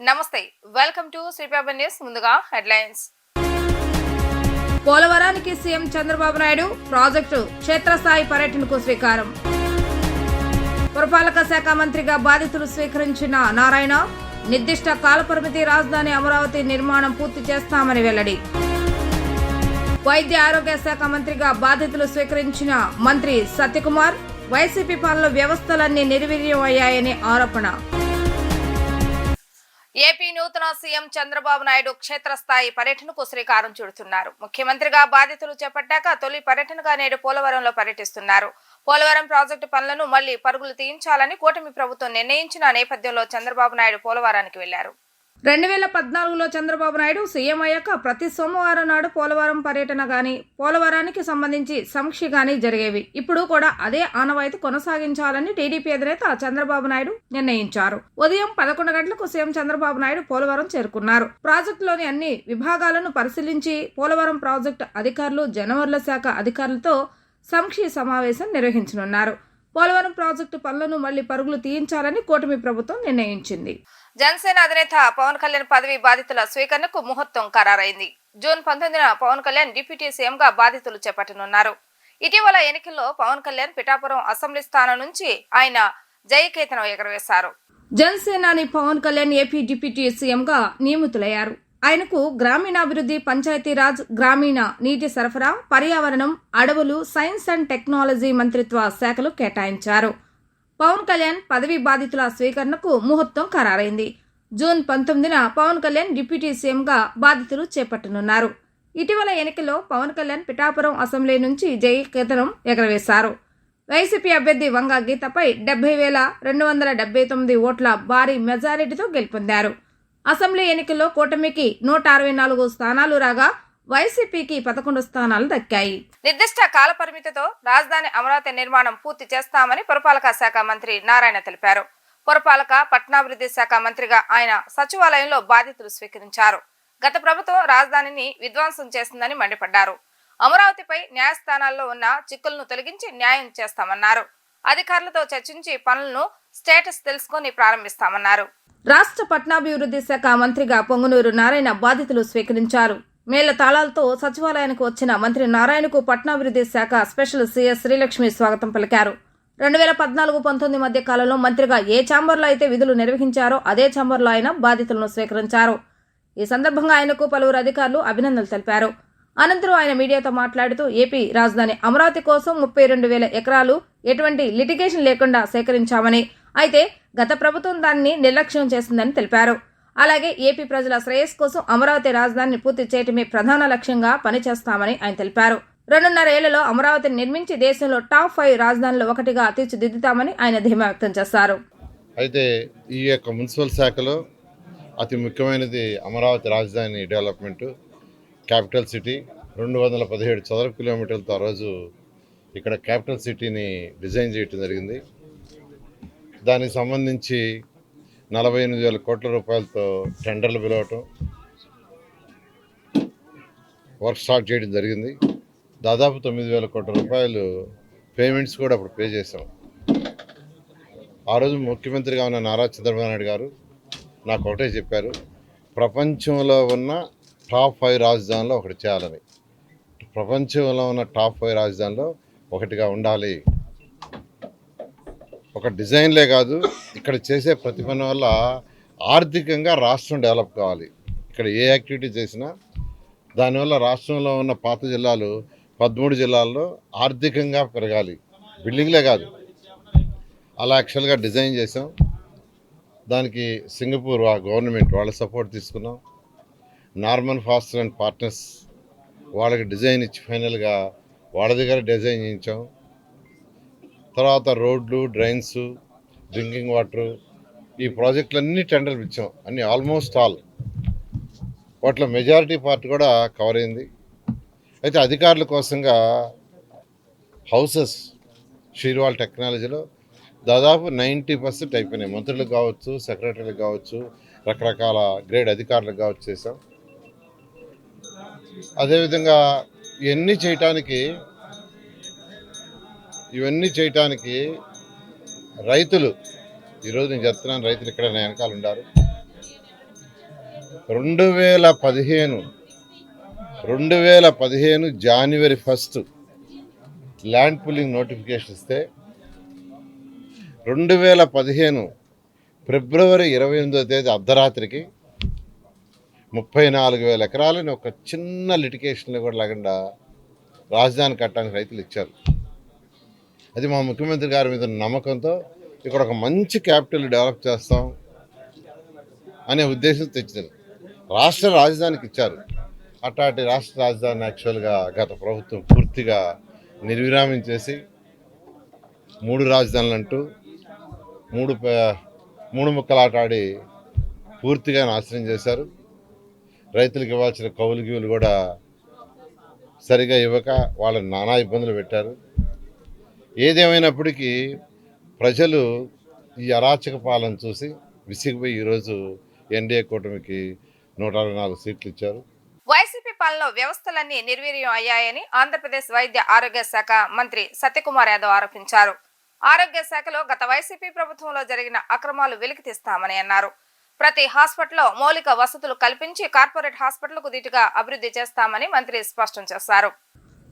నమస్తే welcome to Sriprabha news. ముందుగా headlines. పోలవరానికి సీఎం చంద్రబాబు నాయుడు ప్రాజెక్టు క్షేత్రస్థాయి పర్యటనకు శ్రీకారం. పురపాలక శాఖ మంత్రిగా బాధ్యతలు స్వీకరించిన నారాయణ నిర్దిష్ట కాలపరిమితి రాజధాని అమరావతి నిర్మాణం పూర్తి చేస్తామని వెల్లడి. వైద్య ఆరోగ్య శాఖ మంత్రిగా బాధ్యతలు స్వీకరించిన మంత్రి సత్యకుమార్ వైసీపీ పాలన వ్యవస్థలన్నీ నిర్వీర్యం అయ్యాయని ఆరోపణ. ఏపీ నూతన సీఎం చంద్రబాబు నాయుడు క్షేత్రస్థాయి పర్యటనకు శ్రీకారం చుడుతున్నారు. ముఖ్యమంత్రిగా బాధ్యతలు చేపట్టాక తొలి పర్యటనగా నేడు పోలవరంలో పర్యటిస్తున్నారు. పోలవరం ప్రాజెక్టు పనులను మళ్లీ పరుగులు తీయించాలని కూటమి ప్రభుత్వం నిర్ణయించిన నేపథ్యంలో చంద్రబాబు నాయుడు పోలవరానికి వెళ్లారు. 2014లో చంద్రబాబు నాయుడు సీఎం అయ్యాక ప్రతి సోమవారం నాడు పోలవరం పర్యటన గాని పోలవరానికి సంబంధించి సమీక్ష గాని జరిగేవి. ఇప్పుడు కూడా అదే ఆనవాయితీ కొనసాగించాలని టీడీపీ అధినేత చంద్రబాబు నాయుడు నిర్ణయించారు. ఉదయం 11 గంటలకు సీఎం చంద్రబాబు నాయుడు పోలవరం చేరుకున్నారు. ప్రాజెక్టులోని అన్ని విభాగాలను పరిశీలించి పోలవరం ప్రాజెక్టు అధికారులు, జలవనరుల శాఖ అధికారులతో సమీక్ష సమావేశం నిర్వహించనున్నారు. పోలవరం ప్రాజెక్టు పనులను మళ్లీ పరుగులు తీయించాలని కూటమి ప్రభుత్వం నిర్ణయించింది. జనసేన అధినేత పవన్ కళ్యాణ్ పదవి బాధ్యతల స్వీకరణకు ముహూర్తం ఖరారైంది. జూన్ 19న పవన్ కళ్యాణ్ డిప్యూటీ సీఎంగా బాధ్యతలు చేపట్టనున్నారు. ఇటీవల ఎన్నికల్లో పవన్ కళ్యాణ్ పిఠాపురం అసెంబ్లీ స్థానం నుంచి ఆయన జయకేతనం ఎగరవేశారు. జనసేనాని పవన్ కళ్యాణ్ ఏపీ డిప్యూటీ సీఎంగా నియమితులయ్యారు. ఆయనకు గ్రామీణాభివృద్ధి, పంచాయతీరాజ్, గ్రామీణ నీటి సరఫరా, పర్యావరణం, అడవులు, సైన్స్ అండ్ టెక్నాలజీ మంత్రిత్వ శాఖలు కేటాయించారు. పవన్ కళ్యాణ్ పదవి బాధ్యతల స్వీకరణకు ముహూర్తం ఖరారైంది. జూన్ 19న పవన్ కళ్యాణ్ డిప్యూటీ సీఎంగా బాధ్యతలు చేపట్టనున్నారు. ఇటీవల ఎన్నికల్లో పవన్ కళ్యాణ్ పిఠాపురం అసెంబ్లీ నుంచి జయకేతనం ఎగరవేశారు. వైసీపీ అభ్యర్థి వంగ గీతపై 70,279 ఓట్ల భారీ మెజారిటీతో గెలుపొందారు. అసెంబ్లీ ఎన్నికల్లో కూటమికి 164 స్థానాలు రాగా వైసీపీకి 11 స్థానాలు దక్కాయి. నిర్దిష్ట కాల పరిమితితో రాజధాని అమరావతి నిర్మాణం పూర్తి చేస్తామని పురపాలక శాఖ మంత్రి నారాయణ తెలిపారు. పురపాలక పట్టణాభివృద్ధి శాఖ మంత్రిగా ఆయన సచివాలయంలో బాధ్యతలు స్వీకరించారు. గత ప్రభుత్వం రాజధానిని విధ్వంసం చేసిందని మండిపడ్డారు. అమరావతిపై న్యాయస్థానాల్లో ఉన్న చిక్కులను తొలగించి న్యాయం చేస్తామన్నారు. అధికారులతో చర్చించి పనులను స్టేటస్ తెలుసుకుని ప్రారంభిస్తామన్నారు. రాష్ట్ర పట్టణాభివృద్ధి శాఖ మంత్రిగా పొంగునూరు నారాయణ బాధ్యతలు స్వీకరించారు. మేళ్ల తాళాలతో సచివాలయానికి వచ్చిన మంత్రి నారాయణకు పట్టణాభివృద్ధి శాఖ స్పెషల్ సీఎస్ శ్రీలక్ష్మి స్వాగతం పలికారు. 2014-19 మధ్య కాలంలో మంత్రిగా ఏ ఛాంబర్లో అయితే విధులు నిర్వహించారో అదే ఛాంబర్లో ఆయన బాధ్యతలను స్వీకరించారు. ఈ సందర్భంగా ఆయనకు పలువురు అధికారులు అభినందనలు తెలిపారు. అనంతరం ఆయన మీడియాతో మాట్లాడుతూ ఏపీ రాజధాని అమరావతి కోసం 32,000 ఎకరాలు ఎటువంటి లిటిగేషన్ లేకుండా సేకరించామని, అయితే గత ప్రభుత్వం దాన్ని నిర్లక్ష్యం చేసిందని తెలిపారు. అలాగే ఏపీ ప్రజల శ్రేయస్సు కోసం అమరావతి రాజధానిని పూర్తి చేయటమే ప్రధాన లక్ష్యంగా పనిచేస్తామని ఆయన తెలిపారు. 2.5 ఏళ్లలో అమరావతిని నిర్మించి దేశంలో టాప్ 5 రాజధానులు ఒకటిగా తీర్చిదిద్దుతామని ఆయన ధీమా వ్యక్తం చేశారు. అయితే ఈ యొక్క మున్సిపల్ శాఖలో అతి ముఖ్యమైనది అమరావతి రాజధాని డెవలప్మెంట్. క్యాపిటల్ సిటీ 217 చదరపు కిలోమీటర్లతో ఆ రోజు ఇక్కడ క్యాపిటల్ సిటీని డిజైన్ చేయడం జరిగింది. దానికి సంబంధించి 48,000 కోట్ల రూపాయలతో టెండర్లు పిలవటం, వర్క్ స్టార్ట్ చేయడం జరిగింది. దాదాపు 9,000 కోట్ల రూపాయలు పేమెంట్స్ కూడా అప్పుడు పే చేసాం. ఆ రోజు ముఖ్యమంత్రిగా ఉన్న నారా చంద్రబాబు నాయుడు గారు నాకు ఒకటే చెప్పారు, ప్రపంచంలో ఉన్న టాప్ 5 రాజధానిలో ఒకటి చేయాలని. ప్రపంచంలో ఉన్న టాప్ 5 రాజధానిలో ఒకటిగా ఉండాలి. ఒక డిజైన్లే కాదు, ఇక్కడ చేసే ప్రతి పని వల్ల ఆర్థికంగా రాష్ట్రం డెవలప్ కావాలి. ఇక్కడ ఏ యాక్టివిటీ చేసినా దానివల్ల రాష్ట్రంలో ఉన్న పాత జిల్లాలు 13 జిల్లాల్లో ఆర్థికంగా పెరగాలి. బిల్డింగ్లే కాదు, అలా యాక్చువల్గా డిజైన్ చేసాం. దానికి సింగపూర్ గవర్నమెంట్ వాళ్ళ సపోర్ట్ తీసుకున్నాం. నార్మన్ ఫాస్టర్ అండ్ పార్ట్నర్స్ వాళ్ళకి డిజైన్ ఇచ్చి ఫైనల్గా వాళ్ళ దగ్గర డిజైన్ చేయించాం. తర్వాత రోడ్లు, డ్రైన్స్, డ్రింకింగ్ వాటర్, ఈ ప్రాజెక్టులన్నీ టెండర్లు ఇచ్చాం. అన్నీ ఆల్మోస్ట్ ఆల్ వాటిలో మెజారిటీ పార్ట్ కూడా కవర్ అయింది. అయితే అధికారుల కోసంగా హౌసెస్ షీర్వాల్ టెక్నాలజీలో దాదాపు 90% అయిపోయినాయి. మంత్రులకు కావచ్చు, సెక్రటరీలకు కావచ్చు, రకరకాల గ్రేడ్ అధికారులకు కావచ్చు చేసాం. అదేవిధంగా ఇవన్నీ చేయటానికి రైతులు, ఈరోజు నేను చెప్తున్నాను, రైతులు ఇక్కడ వెనకాల ఉన్నారు. 2015 జనవరి 1 ల్యాండ్ పూలింగ్ నోటిఫికేషన్ ఇస్తే 2015 ఫిబ్రవరి 28వ తేదీ అర్ధరాత్రికి 34,000 ఎకరాలని ఒక చిన్న లిటికేషన్లో కూడా లేకుండా రాజధాని కట్టడానికి రైతులు ఇచ్చారు. అది మా ముఖ్యమంత్రి గారి మీద నమ్మకంతో ఇక్కడ ఒక మంచి క్యాపిటల్ డెవలప్ చేస్తాం అనే ఉద్దేశం తెచ్చారు. రాష్ట్ర రాజధానికి ఇచ్చారు. అట్లాంటి రాష్ట్ర రాజధాని యాక్చువల్గా గత ప్రభుత్వం పూర్తిగా నిర్విరామం చేసి 3 రాజధానులు అంటూ మూడు ముక్కలాట ఆడి పూర్తిగా నాశనం చేశారు. రైతులకు ఇవ్వాల్సిన కౌలు గీవులు కూడా సరిగా ఇవ్వక వాళ్ళని నానా ఇబ్బందులు పెట్టారు. ఏదేమైనప్పటికీ ప్రజలు ఈ అరాచక పాలన చూసి విసిగిపోయి ఈరోజు ఎన్డీఏ కూటమికి 164 సీట్లు ఇచ్చారు. వైసీపీ పాలనలో వ్యవస్థలన్నీ నిర్వీర్యం అయ్యాయని ఆంధ్రప్రదేశ్ వైద్య ఆరోగ్య శాఖ మంత్రి సత్యకుమార్ యాదవ్ ఆరోపించారు. ఆరోగ్య శాఖలో గత వైసీపీ ప్రభుత్వంలో జరిగిన అక్రమాలు వెలికితీస్తామని అన్నారు. ప్రతి హాస్పిటల్లో మౌలిక వసతులు కల్పించి కార్పొరేట్ హాస్పిటల్కు ధీటుగా అభివృద్ధి చేస్తామని మంత్రి స్పష్టం చేశారు.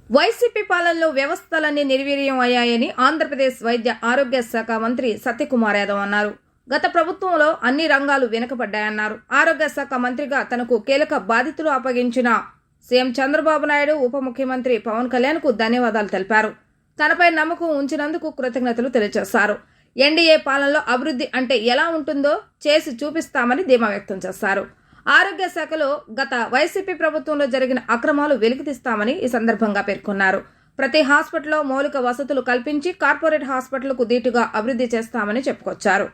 వైసీపీ పాలనలో వ్యవస్థలన్నీ నిర్వీర్యం అయ్యాయని ఆంధ్రప్రదేశ్ వైద్య ఆరోగ్య శాఖ మంత్రి సత్యకుమార్ యాదవ్ అన్నారు. గత ప్రభుత్వంలో అన్ని రంగాలు వెనుకబడ్డాయన్నారు. ఆరోగ్య శాఖ మంత్రిగా తనకు కీలక బాధ్యతలు అప్పగించిన సీఎం చంద్రబాబు నాయుడు, ఉప ముఖ్యమంత్రి పవన్ కళ్యాణ్కు ధన్యవాదాలు తెలిపారు. తనపై నమ్మకం ఉంచినందుకు కృతజ్ఞతలు తెలియజేశారు. ఎన్డీఏ పాలనలో అభివృద్ధి అంటే ఎలా ఉంటుందో చేసి చూపిస్తామని ధీమా వ్యక్తం చేశారు. ఆరోగ్య శాఖలో గత వైసీపీ ప్రభుత్వంలో జరిగిన అక్రమాలు వెలికితీస్తామని ఈ సందర్భంగా పేర్కొన్నారు. ప్రతి హాస్పిటల్లో మౌలిక వసతులు కల్పించి కార్పొరేట్ హాస్పిటల్కు ధీటుగా అభివృద్ధి చేస్తామని చెప్పుకొచ్చారు.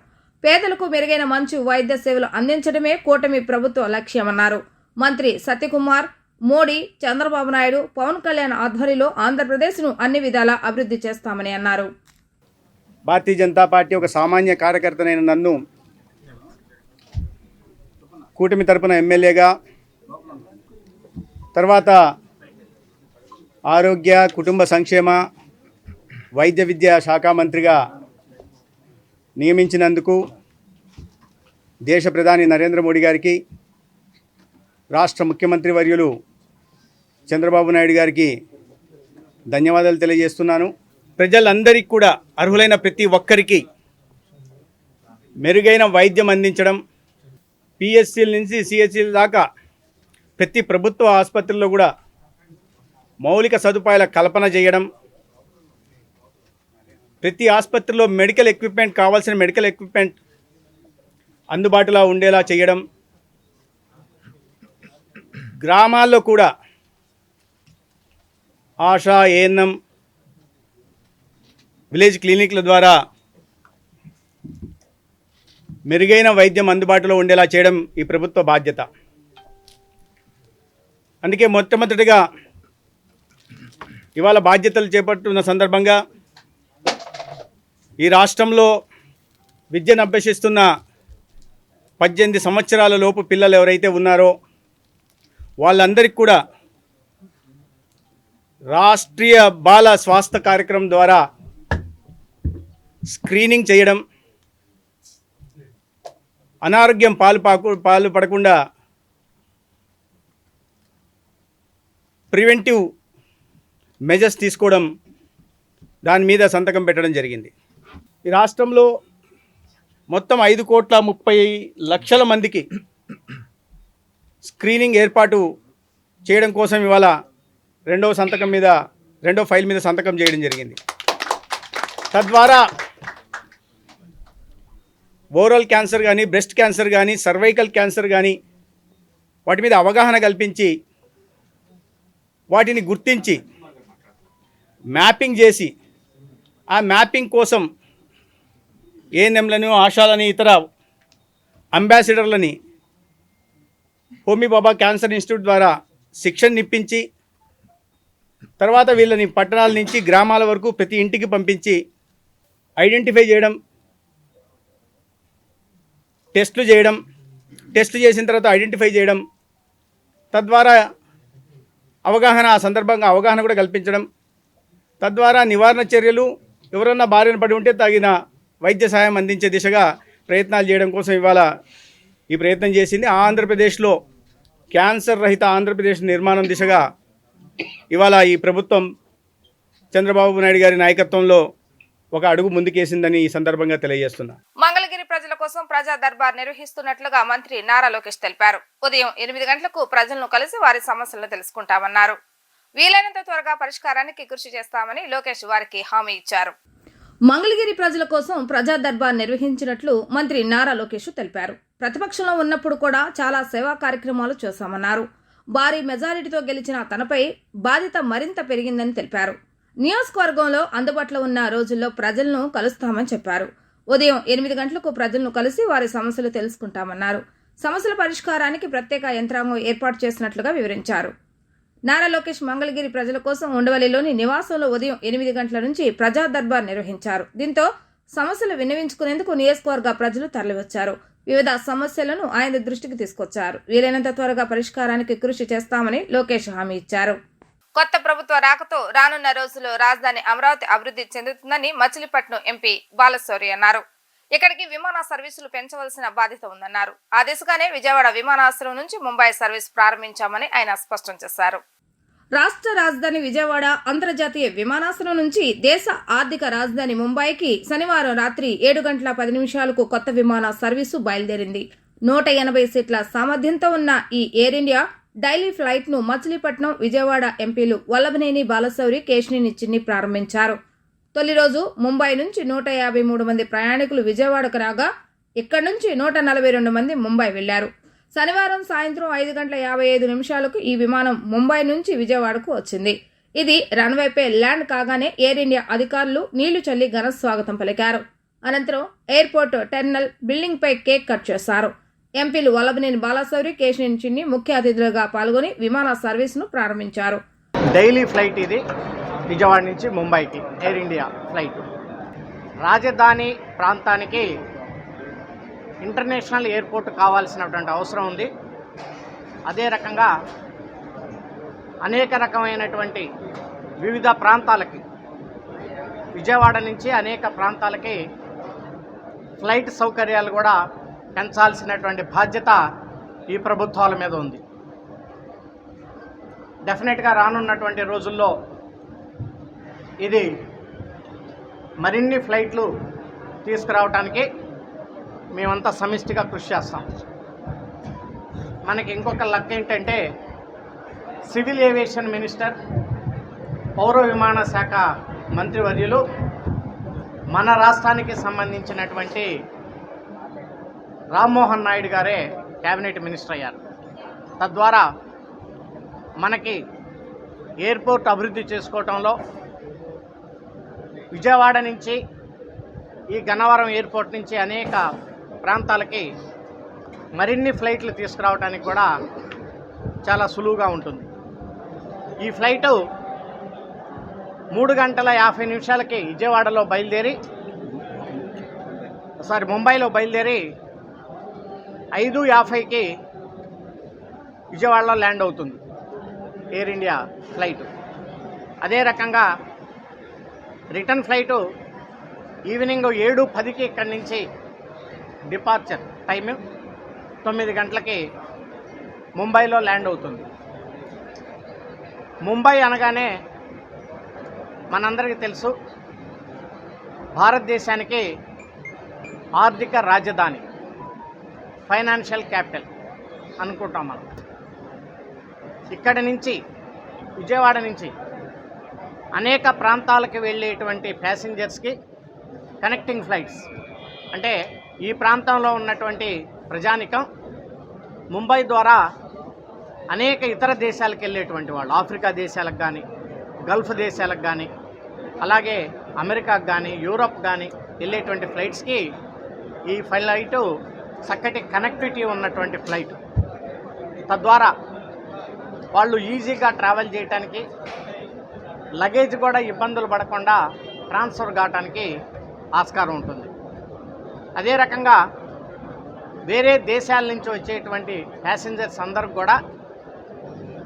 పేదలకు మెరుగైన మంచి వైద్య సేవలు అందించడమే కూటమి ప్రభుత్వ లక్ష్యమన్నారు. మంత్రి సత్యకుమార్, మోడీ, చంద్రబాబు నాయుడు, పవన్ కళ్యాణ్ ఆధ్వర్యంలో ఆంధ్రప్రదేశ్ను అన్ని విధాలా అభివృద్ధి చేస్తామని అన్నారు. భారతీయ జనతా పార్టీ ఒక సామాన్య కార్యకర్తనైన నన్ను కూటమి తరపున ఎమ్మెల్యేగా, తర్వాత ఆరోగ్య, కుటుంబ సంక్షేమ, వైద్య విద్యా శాఖ మంత్రిగా నియమించినందుకు దేశ ప్రధాని నరేంద్ర మోడీ గారికి, రాష్ట్ర ముఖ్యమంత్రి వర్యులు చంద్రబాబు నాయుడు గారికి ధన్యవాదాలు తెలియజేస్తున్నాను. ప్రజలందరికీ కూడా అర్హులైన ప్రతి ఒక్కరికి మెరుగైన వైద్యం అందించడం, పిఎస్సీల నుంచి సిహెచ్సీల దాకా ప్రతి ప్రభుత్వ ఆసుపత్రుల్లో కూడా మౌలిక సదుపాయాల కల్పన చేయడం, ప్రతి ఆసుపత్రిలో మెడికల్ ఎక్విప్మెంట్, కావాల్సిన మెడికల్ ఎక్విప్మెంట్ అందుబాటులో ఉండేలా చేయడం, గ్రామాల్లో కూడా ఆశా, ఏఎన్ఎం, విలేజ్ క్లినిక్ల ద్వారా మెరుగైన వైద్యం అందుబాటులో ఉండేలా చేయడం ఈ ప్రభుత్వ బాధ్యత. అందుకే మొట్టమొదటిగా ఇవాళ బాధ్యతలు చేపట్టున్న సందర్భంగా ఈ రాష్ట్రంలో విద్యను అభ్యసిస్తున్న 18 సంవత్సరాల లోపు పిల్లలు ఎవరైతే ఉన్నారో వాళ్ళందరికీ కూడా రాష్ట్రీయ బాల స్వాస్థ్య కార్యక్రమం ద్వారా స్క్రీనింగ్ చేయడం, అనారోగ్యం పాలు పడకుండా ప్రివెంటివ్ మెజర్స్ తీసుకోవడం, దాని మీద సంతకం పెట్టడం జరిగింది. ఈ రాష్ట్రంలో మొత్తం 5,30,00,000 మందికి స్క్రీనింగ్ ఏర్పాటు చేయడం కోసం ఇవాళ రెండో ఫైల్ మీద సంతకం చేయడం జరిగింది. తద్వారా ఓరల్ క్యాన్సర్ కానీ, బ్రెస్ట్ క్యాన్సర్ కానీ, సర్వైకల్ క్యాన్సర్ కానీ వాటి మీద అవగాహన కల్పించి వాటిని గుర్తించి మ్యాపింగ్ చేసి ఆ మ్యాపింగ్ కోసం ఏఎన్ఎంలను, ఆశాలని, ఇతర అంబాసిడర్లని హోమీ బాబా క్యాన్సర్ ఇన్స్టిట్యూట్ ద్వారా శిక్షణ ఇప్పించి తర్వాత వీళ్ళని పట్టణాల నుంచి గ్రామాల వరకు ప్రతి ఇంటికి పంపించి ఐడెంటిఫై చేయడం, టెస్టులు చేయడం, టెస్ట్ చేసిన తర్వాత ఐడెంటిఫై చేయడం, తద్వారా ఆ సందర్భంగా అవగాహన కూడా కల్పించడం, తద్వారా నివారణ చర్యలు, ఎవరన్నా బారిన పడి ఉంటే తగిన వైద్య సహాయం అందించే దిశగా ప్రయత్నాలు చేయడం కోసం ఇవాళ ఈ ప్రయత్నం చేసింది. ఆంధ్రప్రదేశ్లో క్యాన్సర్ రహిత ఆంధ్రప్రదేశ్ నిర్మాణం దిశగా ఇవాళ ఈ ప్రభుత్వం చంద్రబాబు నాయుడు గారి నాయకత్వంలో ఒక అడుగు ముందుకేసిందని ఈ సందర్భంగా తెలియజేస్తున్నా. మంగళగిరి ప్రజల కోసం ప్రజా దర్బార్ నిర్వహిస్తున్నట్లుగా మంత్రి నారా లోకేష్ తెలిపారు. ఉదయం 8 గంటలకు ప్రజలను కలిసి వారి సమస్యలను తెలుసుకుంటామన్నారు. వీలైనంత త్వరగా పరిష్కారానికి కృషి చేస్తామని లోకేష్ వారికి హామీ ఇచ్చారు. మంగళగిరి ప్రజల కోసం ప్రజా దర్బార్ నిర్వహించినట్లు మంత్రి నారా లోకేష్ తెలిపారు. ప్రతిపక్షంలో ఉన్నప్పుడు కూడా చాలా సేవా కార్యక్రమాలు చేశామన్నారు. భారీ మెజారిటీతో గెలిచిన తనపై బాధ్యత మరింత పెరిగిందని తెలిపారు. నియోజకవర్గంలో అందుబాటులో ఉన్న రోజుల్లో ప్రజలను కలుస్తామని చెప్పారు. ఉదయం 8 గంటలకు ప్రజలను కలిసి వారి సమస్యలు తెలుసుకుంటామన్నారు. సమస్యల పరిష్కారానికి ప్రత్యేక యంత్రాంగం ఏర్పాటు చేసినట్లుగా వివరించారు. నారా లోకేష్ మంగళగిరి ప్రజల కోసం ఉండవల్లిలోని నివాసంలో ఉదయం 8 గంటల నుంచి ప్రజా దర్బార్ నిర్వహించారు. దీంతో సమస్యలు విన్నవించుకునేందుకు నియోజకవర్గ ప్రజలు తరలివచ్చారు. వివిధ సమస్యలను ఆయన దృష్టికి తీసుకొచ్చారు. వీలైనంత త్వరగా పరిష్కారానికి కృషి చేస్తామని లోకేష్ హామీ ఇచ్చారు. కొత్త ప్రభుత్వ రాకతో రానున్న రోజుల్లో రాజధాని అమరావతి అభివృద్ధి చెందుతుందని మచిలీపట్నం ఎంపీ బాలశౌరి అన్నారు. ఇక్కడికి విమాన సర్వీసులు పెంచవలసిన బాధ్యత ఉందన్నారు. ఆ దిశగానే విజయవాడ విమానాశ్రయం నుంచి ముంబై సర్వీస్ ప్రారంభించామని ఆయన స్పష్టం చేశారు. రాష్ట్ర రాజధాని విజయవాడ అంతర్జాతీయ విమానాశ్రయం నుంచి దేశ ఆర్థిక రాజధాని ముంబైకి శనివారం రాత్రి 7:10 కొత్త విమాన సర్వీసు బయలుదేరింది. 180 సీట్ల సామర్థ్యంతో ఉన్న ఈ ఎయిర్ ఇండియా డైలీ ఫ్లైట్ ను మచిలీపట్నం, విజయవాడ ఎంపీలు వల్లభనేని బాలశౌరి, కేశినేని చిన్ని ప్రారంభించారు. తొలి రోజు ముంబై నుంచి 153 మంది ప్రయాణికులు విజయవాడకు రాగా ఇక్కడి నుంచి 142 మంది ముంబై వెళ్లారు. శనివారం సాయంత్రం 5:55 ఈ విమానం ముంబై నుంచి విజయవాడకు వచ్చింది. ఇది రన్వేపై ల్యాండ్ కాగానే ఎయిర్ ఇండియా అధికారులు నీళ్లు చల్లి ఘన స్వాగతం పలికారు. అనంతరం ఎయిర్పోర్ట్ టెర్మినల్ బిల్డింగ్ పై కేక్ కట్ చేశారు. ఎంపీలు వల్లభనేని బాలశౌరి, కేశినేని చిన్ని ముఖ్య అతిథులుగా పాల్గొని విమాన సర్వీసును ప్రారంభించారు. డైలీ ఫ్లైట్ ఇది విజయవాడ నుంచి ముంబైకి ఎయిర్ ఇండియా ఫ్లైట్. రాజధాని ప్రాంతానికి ఇంటర్నేషనల్ ఎయిర్పోర్ట్ కావాల్సినటువంటి అవసరం ఉంది. అదే రకంగా అనేక రకమైనటువంటి వివిధ ప్రాంతాలకి, విజయవాడ నుంచి అనేక ప్రాంతాలకి ఫ్లైట్ సౌకర్యాలు కూడా పెంచాల్సినటువంటి బాధ్యత ఈ ప్రభుత్వాల మీద ఉంది. డెఫినెట్గా రానున్నటువంటి రోజుల్లో ఇది మరిన్ని ఫ్లైట్లు తీసుకురావడానికి మేమంతా సమిష్టిగా కృషి చేస్తాం. మనకి ఇంకొక లక్ ఏంటంటే సివిల్ ఏవియేషన్ మినిస్టర్, పౌర విమాన శాఖ మంత్రివర్యులు మన రాష్ట్రానికి సంబంధించినటువంటి రామ్మోహన్ నాయుడు గారే క్యాబినెట్ మినిస్టర్ అయ్యారు. తద్వారా మనకి ఎయిర్పోర్ట్ అభివృద్ధి చేసుకోవటంలో విజయవాడ నుంచి ఈ గన్నవరం ఎయిర్పోర్ట్ నుంచి అనేక ప్రాంతాలకి మరిన్ని ఫ్లైట్లు తీసుకురావడానికి కూడా చాలా సులువుగా ఉంటుంది. ఈ ఫ్లైటు 3:50 విజయవాడలో బయలుదేరి ముంబైలో బయలుదేరి 5:50 విజయవాడలో ల్యాండ్ అవుతుంది ఎయిర్ ఇండియా ఫ్లైట్. అదే రకంగా రిటర్న్ ఫ్లైటు ఈవినింగ్ 7:10 ఇక్కడి నుంచి డిపార్చర్ టైము 9 గంటలకి ముంబైలో ల్యాండ్ అవుతుంది. ముంబై అనగానే మనందరికీ తెలుసు, భారతదేశానికి ఆర్థిక రాజధాని, ఫైనాన్షియల్ క్యాపిటల్ అనుకుంటాం మనం. ఇక్కడి నుంచి విజయవాడ నుంచి అనేక ప్రాంతాలకు వెళ్ళేటువంటి ప్యాసింజర్స్కి కనెక్టింగ్ ఫ్లైట్స్, అంటే ఈ ప్రాంతంలో ఉన్నటువంటి ప్రజానికం ముంబై ద్వారా అనేక ఇతర దేశాలకు వెళ్ళేటువంటి వాళ్ళు, ఆఫ్రికా దేశాలకు కానీ, గల్ఫ్ దేశాలకు కానీ, అలాగే అమెరికాకు కానీ, యూరప్ కానీ వెళ్ళేటువంటి ఫ్లైట్స్కి ఈ ఫ్లైటు చక్కటి కనెక్టివిటీ ఉన్నటువంటి ఫ్లైట్. తద్వారా వాళ్ళు ఈజీగా ట్రావెల్ చేయడానికి, లగేజ్ కూడా ఇబ్బందులు పడకుండా ట్రాన్స్ఫర్ కావడానికి ఆస్కారం ఉంటుంది. అదే రకంగా వేరే దేశాల నుంచి వచ్చేటువంటి ప్యాసింజర్స్ అందరికి కూడా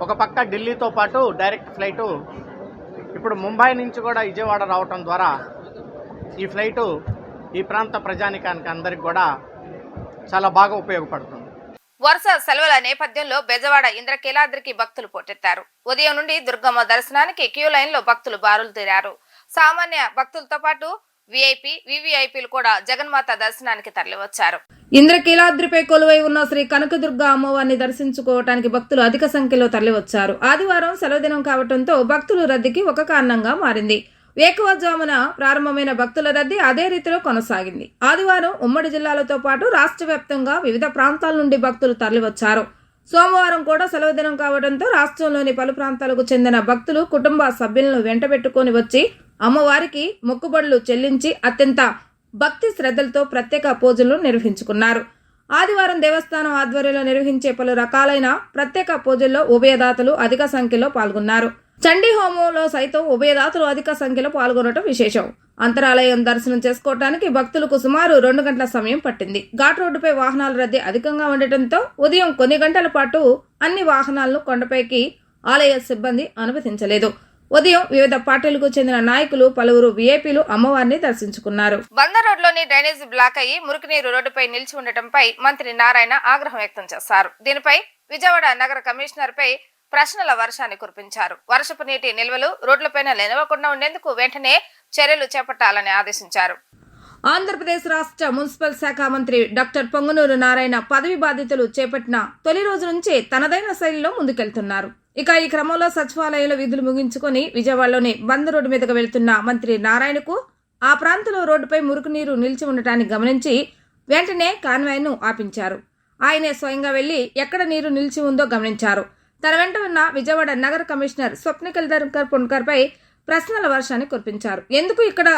ఒక పక్క ఢిల్లీతో పాటు డైరెక్ట్ ఫ్లైటు ఇప్పుడు ముంబై నుంచి కూడా విజయవాడ రావటం ద్వారా ఈ ఫ్లైటు ఈ ప్రాంత ప్రజానికానికి అందరికి కూడా చాలా బాగా ఉపయోగపడుతుంది. వరుస సెలవుల నేపథ్యంలో బెజవాడ ఇంద్రకీలాద్రికి భక్తులు పోటెత్తారు. ఉదయం నుండి దుర్గమ్మ దర్శనానికి క్యూ లైన్ లో భక్తులు బారులు తీరారు. సామాన్య భక్తులతో పాటు విఐపి, వివిఐపీలు కూడా జగన్మాత దర్శనానికి తరలివచ్చారు. ఇంద్రకీలాద్రిపై కొలువై ఉన్న శ్రీ కనకదుర్గ అమ్మవారిని దర్శించుకోవటానికి భక్తులు అధిక సంఖ్యలో తరలివచ్చారు. ఆదివారం సెలవు దినం కావడంతో భక్తుల రద్దీకి ఒక కారణంగా మారింది. వేకువజామున ప్రారంభమైన భక్తుల రద్దీ అదే రీతిలో కొనసాగింది. ఆదివారం ఉమ్మడి జిల్లాలతో పాటు రాష్ట్ర వ్యాప్తంగా వివిధ ప్రాంతాల నుండి భక్తులు తరలివచ్చారు. సోమవారం కూడా సెలవు దినం కావడంతో రాష్ట్రంలోని పలు ప్రాంతాలకు చెందిన భక్తులు కుటుంబ సభ్యులను వెంటబెట్టుకుని వచ్చి అమ్మవారికి మొక్కుబడులు చెల్లించి అత్యంత భక్తి శ్రద్ధలతో ప్రత్యేక పూజలు నిర్వహించుకున్నారు. ఆదివారం దేవస్థానం ఆధ్వర్యంలో నిర్వహించే పలు రకాలైన ప్రత్యేక పూజల్లో ఉభయదాతలు అధిక సంఖ్యలో పాల్గొన్నారు. చండీ హోమంలో సైతం ఉభయదాతలు అధిక సంఖ్యలో పాల్గొనడం విశేషం. అంతరాలయం దర్శనం చేసుకోవడానికి భక్తులకు సుమారు 2 గంటల సమయం పట్టింది. ఘాట్ రోడ్డుపై వాహనాల రద్దీ అధికంగా ఉండటంతో ఉదయం కొన్ని గంటల పాటు అన్ని వాహనాలను కొండపైకి ఆలయ సిబ్బంది అనుమతించలేదు. ఉదయం వివిధ పార్టీలకు చెందిన నాయకులు, పలువురు విఐపీలు అమ్మవారిని దర్శించుకున్నారు. బందర్ రోడ్లోని డ్రైనేజీ బ్లాక్ అయ్యి మురుగునీరు రోడ్డుపై నిలిచి ఉండటంపై మంత్రి నారాయణ ఆగ్రహం వ్యక్తం చేశారు. దీనిపై విజయవాడ నగర కమిషనర్ పై ప్రశ్నల వర్షాన్ని కురిపించారు. వర్షపు నీటి నిల్వలు రోడ్లపైన నిలవకుండా ఉండేందుకు వెంటనే చర్యలు చేపట్టాలని ఆదేశించారు. ఆంధ్రప్రదేశ్ రాష్ట్ర మున్సిపల్ శాఖ మంత్రి డాక్టర్ పొంగునూరు నారాయణ పదవి బాధ్యతలు చేపట్టిన తొలి రోజు నుంచే తనదైన శైలిలో ముందుకెళ్తున్నారు. ఇక ఈ క్రమంలో సచివాలయంలో విధులు ముగించుకుని విజయవాడలోని బందర్ రోడ్డు మీదుగా వెళ్తున్న మంత్రి నారాయణకు ఆ ప్రాంతంలో రోడ్డుపై మురుగునీరు నిలిచి ఉండటాన్ని గమనించి వెంటనే కాన్వాయ్ను ఆపించారు. ఆయనే స్వయంగా వెళ్లి ఎక్కడ నీరు నిలిచి ఉందో గమనించారు. తన వెంట ఉన్న విజయవాడ నగర కమిషనర్ స్వప్నికల్ పుణ్కర్ పై ప్రశ్నల వర్షాన్ని కురిపించారు. ఎందుకు ఇక్కడ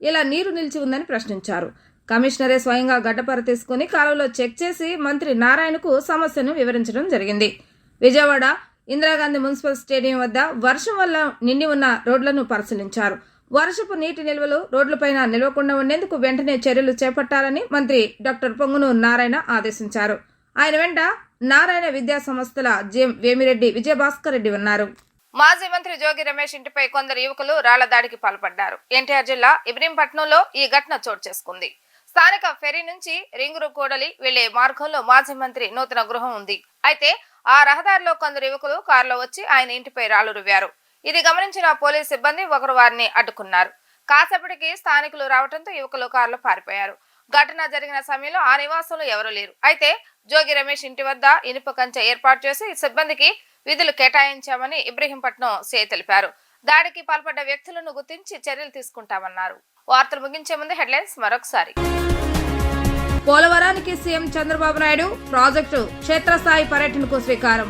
ఇలా నీరు నిలిచి ఉందని ప్రశ్నించారు. కమిషనరే స్వయంగా గడ్డపార తీసుకుని కాలువలో చెక్ చేసి మంత్రి నారాయణకు సమస్యను వివరించడం జరిగింది. విజయవాడ ఇందిరాగాంధీ మున్సిపల్ స్టేడియం వద్ద వర్షం వల్ల నిండి ఉన్న రోడ్లను పరిశీలించారు. వర్షపు నీటి నిల్వలు రోడ్లపైన నిలవకుండా ఉండేందుకు వెంటనే చర్యలు చేపట్టాలని మంత్రి డాక్టర్ పొంగునూరు నారాయణ ఆదేశించారు. ఆయన వెంట నారాయణ విద్యా సంస్థల జెం వేమిరెడ్డి, విజయభాస్కర్ రెడ్డి ఉన్నారు. మాజీ మంత్రి జోగి రమేష్ ఇంటిపై కొందరు యువకులు రాళ్ల దాడికి పాల్పడ్డారు. ఎన్టీఆర్ జిల్లా ఇబ్రహీంపట్నంలో ఈ ఘటన చోటు చేసుకుంది. స్థానిక ఫెరీ నుంచి రింగురు కూడలి వెళ్లే మార్గంలో మాజీ మంత్రి నూతన గృహం ఉంది. అయితే ఆ రహదారిలో కొందరు యువకులు కారులో వచ్చి ఆయన ఇంటిపై రాళ్లు రువ్వారు. ఇది గమనించిన పోలీస్ సిబ్బంది ఒకరు వారిని అడ్డుకున్నారు. కాసేపటికి స్థానికులు రావడంతో యువకులు కారులో పారిపోయారు. ఘటన జరిగిన సమయంలో ఆ నివాసంలో ఎవరూ లేరు. అయితే జోగి రమేష్ ఇంటి వద్ద ఇనుప కంచె ఏర్పాటు చేసి సిబ్బందికి విధులు కేటాయించామని ఇబ్రహీంపట్నం సీఐ తెలిపారు. దాడికి పాల్పడ్డ వ్యక్తులను గుర్తించి చర్యలు తీసుకుంటామన్నారు. వార్తలు ముగించే ముందు హెడ్లైన్స్ మరొకసారి. పోలవరానికి సీఎం చంద్రబాబు నాయుడు ప్రాజెక్టు క్షేత్రస్థాయి పర్యటనకు స్వీకారం.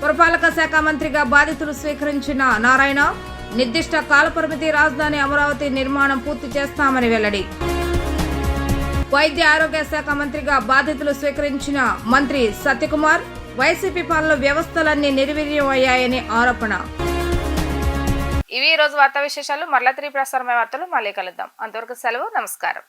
పురపాలక శాఖ మంత్రిగా బాధ్యతలు స్వీకరించిన నారాయణ నిర్దిష్ట కాలపరిమితి రాజధాని అమరావతి నిర్మాణం పూర్తి చేస్తామని వెల్లడి. వైద్య ఆరోగ్య శాఖ మంత్రిగా బాధ్యతలు స్వీకరించిన మంత్రి సత్యకుమార్ వైసీపీ పాలన వ్యవస్థలన్నీ నిర్వీర్యం అయ్యాయని ఆరోపణ. ఇవి ఈ రోజు వార్తా విశేషాలు. మరలా తిరిగి ప్రసారమైన వార్తలు మళ్ళీ కలుద్దాం. అంతవరకు సెలవు. నమస్కారం.